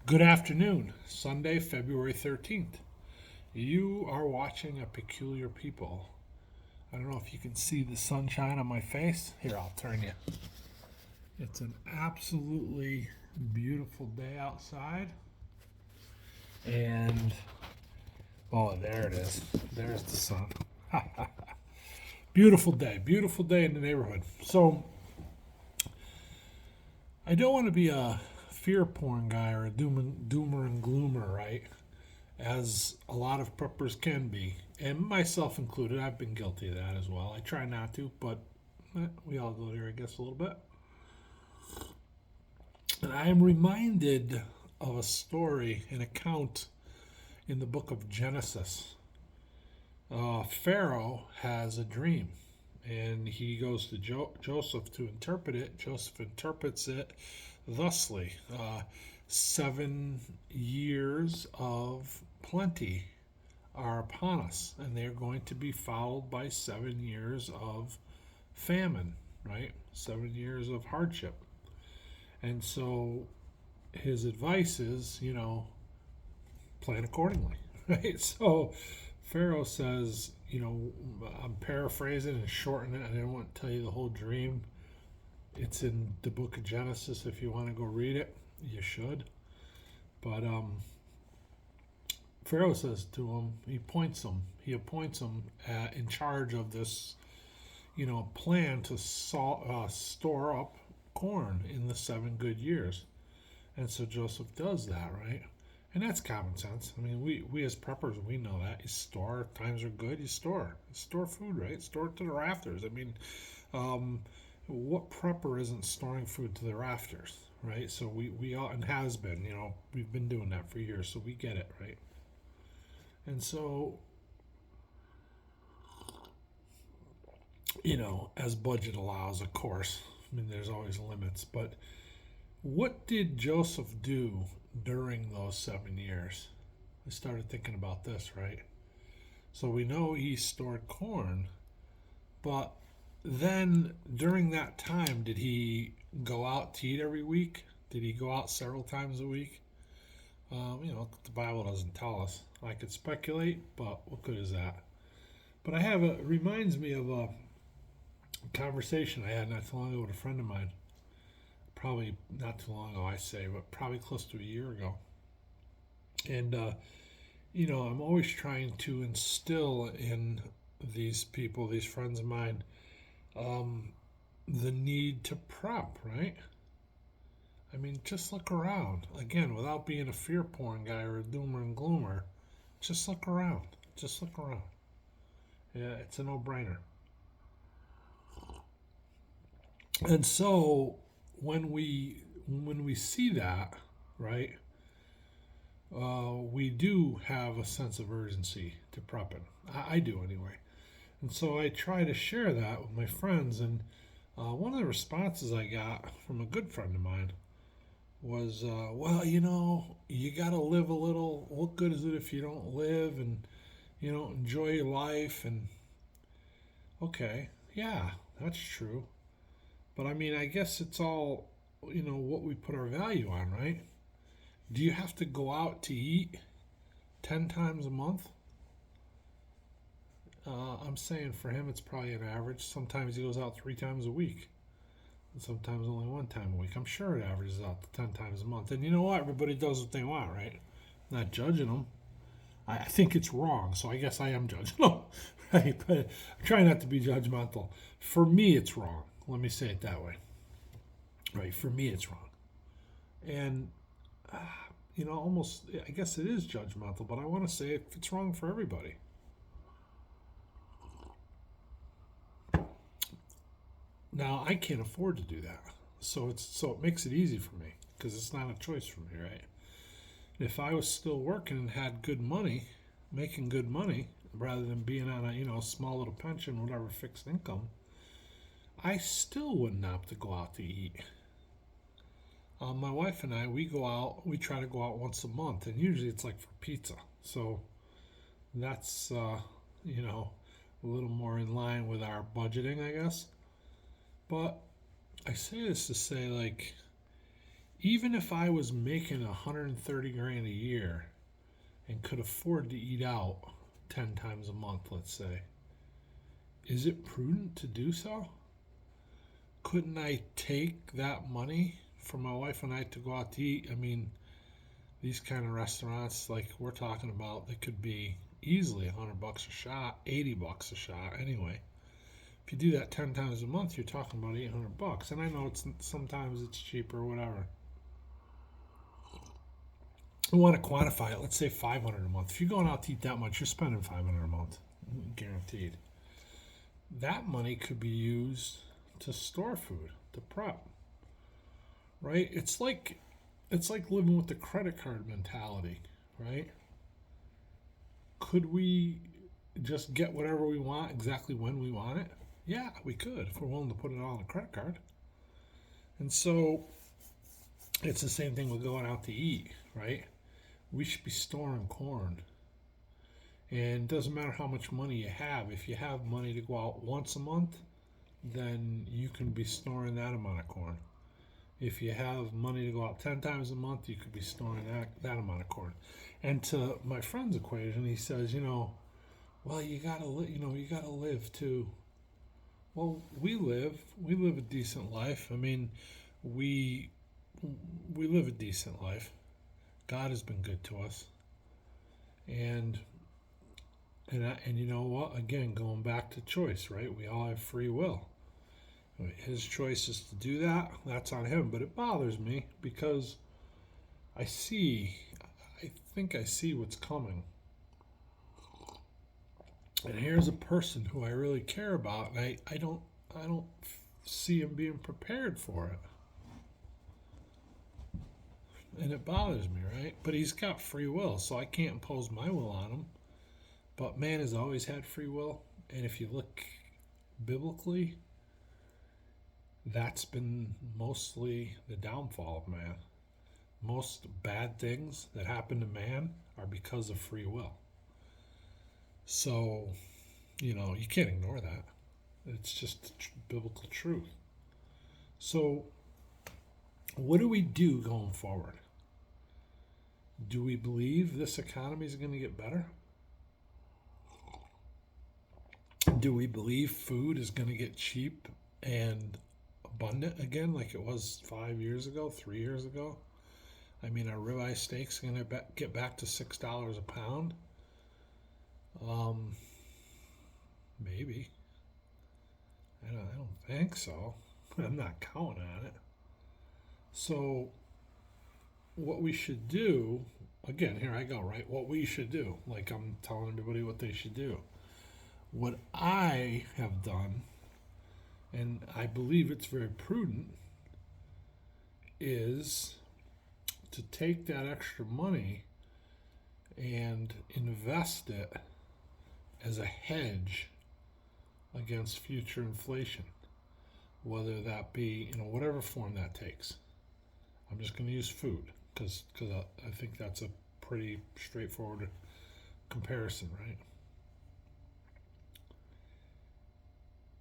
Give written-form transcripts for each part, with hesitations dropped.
Good afternoon, Sunday, February 13th. You are watching A Peculiar People. I don't know if you can see the sunshine on my face. Here, I'll turn you. It's an absolutely beautiful day outside. And, oh, there it is. There's the sun. Beautiful day in the neighborhood. So, I don't want to be a fear porn guy or a doomer and gloomer, right? As a lot of preppers can be, and myself included. I've been guilty of that as well. I try not to, but we all go there, I guess, a little bit. And I am reminded of a story, an account in the book of Genesis. Pharaoh has a dream, and he goes to Joseph to interpret it. Joseph interprets it thusly: 7 years of plenty are upon us, and they're going to be followed by 7 years of famine, right? 7 years of hardship. And so his advice is, plan accordingly, right? So Pharaoh says, I'm paraphrasing and shortening it. I didn't want to tell you the whole dream. It's in the book of Genesis. If you want to go read it, you should. But Pharaoh says to him, he appoints him in charge of this, plan to store up corn in the 7 good years. And so Joseph does that, right? And that's common sense. I mean, we as preppers, we know that. You store, times are good, you store. You store food, right? Store it to the rafters. I mean, um, what prepper isn't storing food to the rafters, right? So we all, and has been, we've been doing that for years, so we get it, right? And so, as budget allows, of course, I mean, there's always limits, but what did Joseph do during those 7 years? I started thinking about this, right? So we know he stored corn, but then during that time, did he go out to eat every week? Did he go out several times a week? The Bible doesn't tell us. I could speculate, but what good is that? But it reminds me of a conversation I had not too long ago with a friend of mine. Probably not too long ago, I say, but probably close to a year ago. And, I'm always trying to instill in these people, these friends of mine, um, the need to prep, right? I mean, just look around. Again, without being a fear porn guy or a doomer and gloomer, just look around. Just look around. Yeah, it's a no brainer. And so when we see that, right, we do have a sense of urgency to prepping. I do anyway. And so I try to share that with my friends. And one of the responses I got from a good friend of mine was, well, you got to live a little. What good is it if you don't live and you don't enjoy your life? And okay, yeah, that's true. But I mean, I guess it's all, what we put our value on, right? Do you have to go out to eat 10 times a month? I'm saying for him, it's probably an average. Sometimes he goes out 3 times a week, and sometimes only 1 time a week. I'm sure it averages out to 10 times a month. And you know what? Everybody does what they want, right? I'm not judging them. I think it's wrong, so I guess I am judging them, right? But I'm trying not to be judgmental. For me, it's wrong. Let me say it that way. Right? For me, it's wrong. And almost, I guess it is judgmental, but I want to say it's wrong for everybody. Now, I can't afford to do that. So it makes it easy for me because it's not a choice for me, right? If I was still working and had good money, making good money, rather than being on a small little pension, whatever fixed income, I still wouldn't opt to go out to eat. My wife and I, we go out. We try to go out once a month, and usually it's like for pizza. So that's a little more in line with our budgeting, I guess. But I say this to say, like, Even if I was making 130 grand a year and could afford to eat out 10 times a month, let's say, is it prudent to do so? Couldn't I take that money for my wife and I to go out to eat? I mean, these kind of restaurants like we're talking about, they could be easily $100 a shot, $80 a shot anyway. If you do that 10 times a month, you're talking about $800. And I know sometimes it's cheaper, whatever. I want to quantify it. Let's say 500 a month. If you're going out to eat that much, you're spending 500 a month, guaranteed. That money could be used to store food, to prep, right? It's like living with the credit card mentality, right? Could we just get whatever we want exactly when we want it? Yeah, we could if we're willing to put it all on a credit card. And so it's the same thing with going out to eat, right? We should be storing corn. And it doesn't matter how much money you have. If you have money to go out once a month, then you can be storing that amount of corn. If you have money to go out 10 times a month, you could be storing that amount of corn. And to my friend's equation, he says, well, you gotta live too. Well, we live a decent life. I mean, we live a decent life. God has been good to us, and you know what? Again, going back to choice, right? We all have free will. His choice is to do that. That's on him. But it bothers me because I think I see what's coming. And here's a person who I really care about, and I don't see him being prepared for it. And it bothers me, right? But he's got free will, so I can't impose my will on him. But man has always had free will, and if you look biblically, that's been mostly the downfall of man. Most bad things that happen to man are because of free will. So, you can't ignore that. It's just biblical truth. So, what do we do going forward? Do we believe this economy is going to get better? Do we believe food is going to get cheap and abundant again like it was 5 years ago, 3 years ago? I mean, are ribeye steaks going to get back to $6 a pound? Maybe. I don't think so. I'm not counting on it. So, what we should do, again, here I go, right? What we should do, like I'm telling everybody what they should do. What I have done, and I believe it's very prudent, is to take that extra money and invest it as a hedge against future inflation, whether that be in whatever form that takes. I'm just going to use food because I think that's a pretty straightforward comparison, right?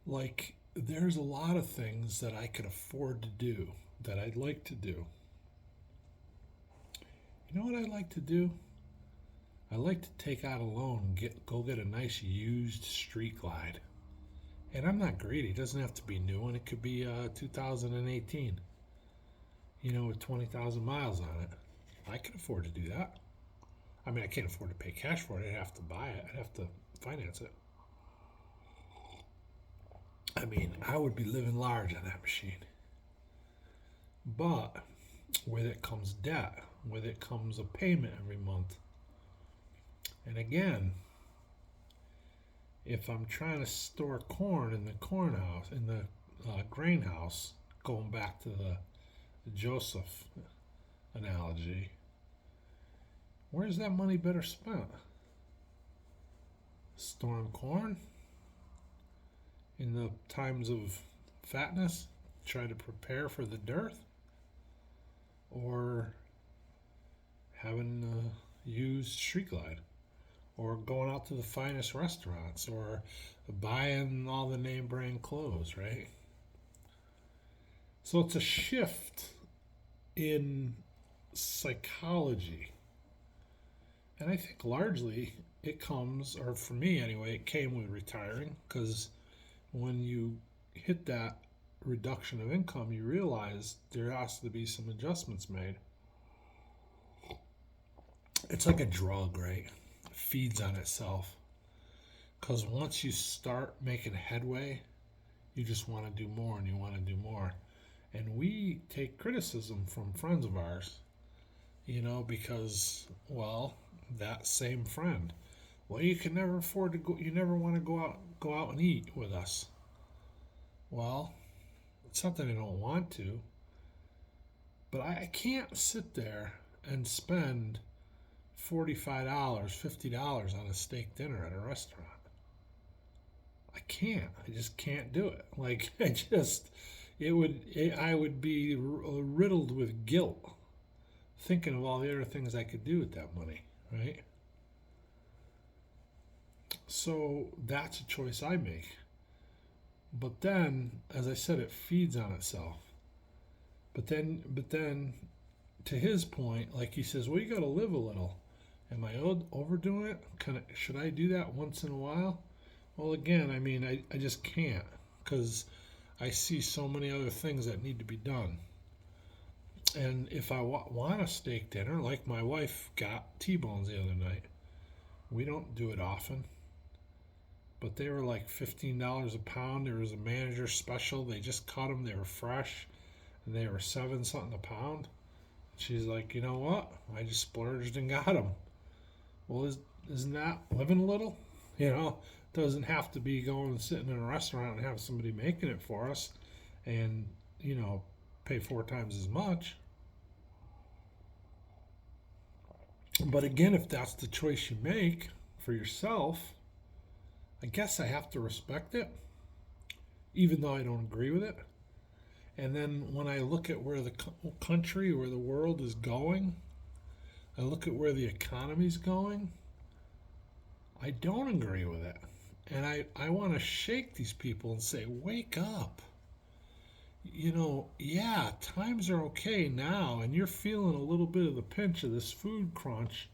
Like, there's a lot of things that I could afford to do that I'd like to do. You know what I'd like to do? I like to take out a loan and go get a nice used Street Glide. And I'm not greedy. It doesn't have to be new, and it could be 2018. With 20,000 miles on it. I can afford to do that. I mean, I can't afford to pay cash for it. I'd have to buy it. I'd have to finance it. I mean, I would be living large on that machine. But with it comes debt. With it comes a payment every month. And again, if I'm trying to store corn in the corn house, in the grain house, going back to the Joseph analogy, where's that money better spent? Storing corn? In the times of fatness, try to prepare for the dearth? Or having a used Street Glide? Or going out to the finest restaurants? Or buying all the name brand clothes, right? So it's a shift in psychology. And I think largely it comes, or for me anyway, it came with retiring, because when you hit that reduction of income, you realize there has to be some adjustments made. It's like a drug, right? It feeds on itself. Because once you start making headway, you just want to do more and you want to do more. And we take criticism from friends of ours, because, well, that same friend, well, you can never afford to go, you never want to go out and eat with us. Well, it's not that I don't want to, but I can't sit there and spend $45, $50 on a steak dinner at a restaurant. I can't. I just can't do it. Like, I would be riddled with guilt thinking of all the other things I could do with that money, right? So that's a choice I make. But then, as I said, it feeds on itself. But then, to his point, like he says, well, you got to live a little. Am I overdoing it? Should I do that once in a while? Well, again, I mean, I just can't, because I see so many other things that need to be done. And if I want a steak dinner, like my wife got T-bones the other night, we don't do it often, but they were like $15 a pound. There was a manager special. They just cut them. They were fresh, and they were 7 something a pound. She's like, you know what? I just splurged and got them. Well, isn't that living a little? Doesn't have to be going and sitting in a restaurant and have somebody making it for us and, pay 4 times as much. But again, if that's the choice you make for yourself, I guess I have to respect it, even though I don't agree with it. And then when I look at where the country, where the world is going, I look at where the economy's going, I don't agree with it. And I want to shake these people and say, wake up. Yeah, times are okay now, and you're feeling a little bit of the pinch of this food crunch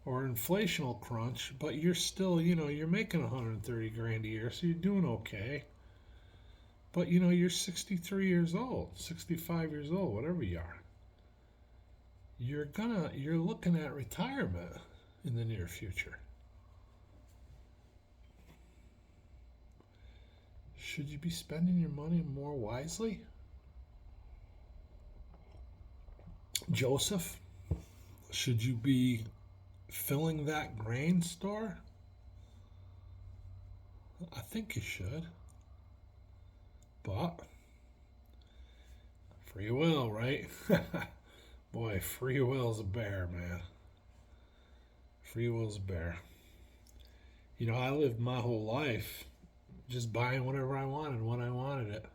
or inflational crunch, but you're still, you're making 130 grand a year, so you're doing okay. But, you're 63 years old, 65 years old, whatever you are. You're looking at retirement in the near future. Should you be spending your money more wisely? Joseph, should you be filling that grain store? I think you should. But free will, right? Boy, free will's a bear, man. Free will's a bear. I lived my whole life just buying whatever I wanted when I wanted it.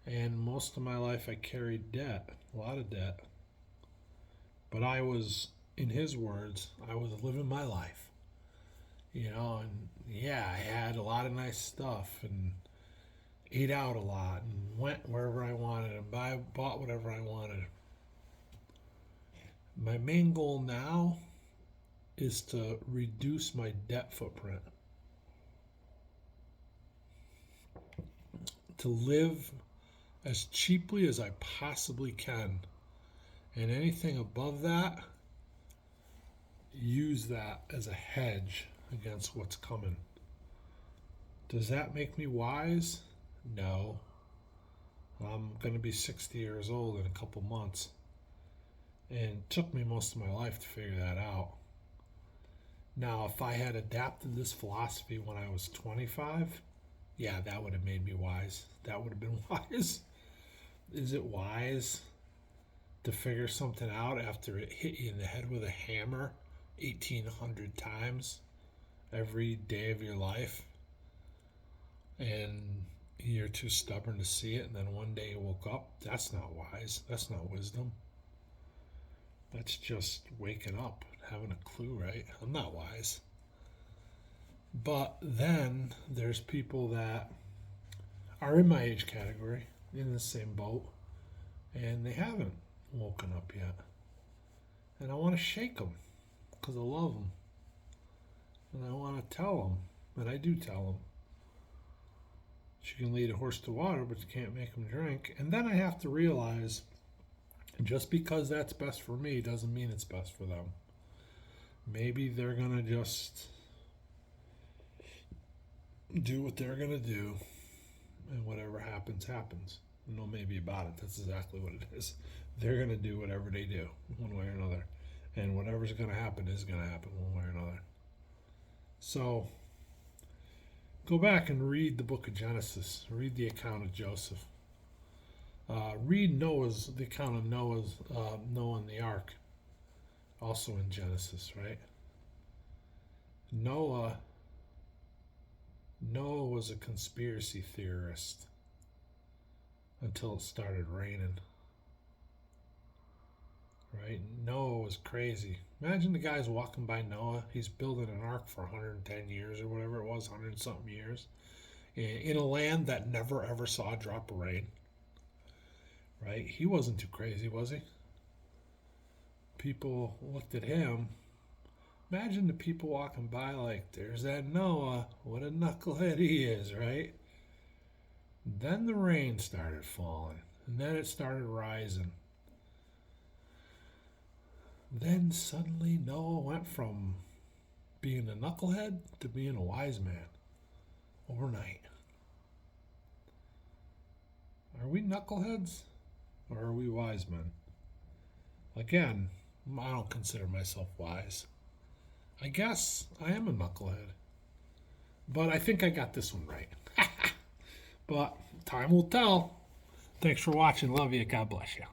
And most of my life I carried debt, a lot of debt. But I was, in his words, I was living my life. And yeah, I had a lot of nice stuff and ate out a lot and went wherever I wanted and bought whatever I wanted. My main goal now is to reduce my debt footprint. To live as cheaply as I possibly can. And anything above that, use that as a hedge against what's coming. Does that make me wise? No. I'm going to be 60 years old in a couple months. And it took me most of my life to figure that out. Now, if I had adapted this philosophy when I was 25, yeah, that would have made me wise. That would have been wise. Is it wise to figure something out after it hit you in the head with a hammer 1,800 times every day of your life? And you're too stubborn to see it, and then one day you woke up? That's not wise. That's not wisdom. That's just waking up, having a clue, right? I'm not wise. But then there's people that are in my age category, in the same boat, and they haven't woken up yet. And I want to shake them because I love them. And I want to tell them, and I do tell them, you can lead a horse to water, but you can't make him drink. And then I have to realize just because that's best for me doesn't mean it's best for them. Maybe they're going to just do what they're going to do, and whatever happens, happens. No maybe about it. That's exactly what it is. They're going to do whatever they do, one way or another. And whatever's going to happen is going to happen one way or another. So, go back and read the book of Genesis. Read the account of Joseph. Read the account of Noah and the ark, also in Genesis, right? Noah was a conspiracy theorist until it started raining. Right? Noah was crazy. Imagine the guy's walking by Noah. He's building an ark for 110 years or whatever it was, 100 something years, in a land that never ever saw a drop of rain. Right? He wasn't too crazy, was he? People looked at him. Imagine the people walking by like, there's that Noah. What a knucklehead he is, right? Then the rain started falling, and then it started rising. Then suddenly Noah went from being a knucklehead to being a wise man overnight. Are we knuckleheads or are we wise men? Again, I don't consider myself wise. I guess I am a knucklehead. But I think I got this one right. But time will tell. Thanks for watching. Love you. God bless you.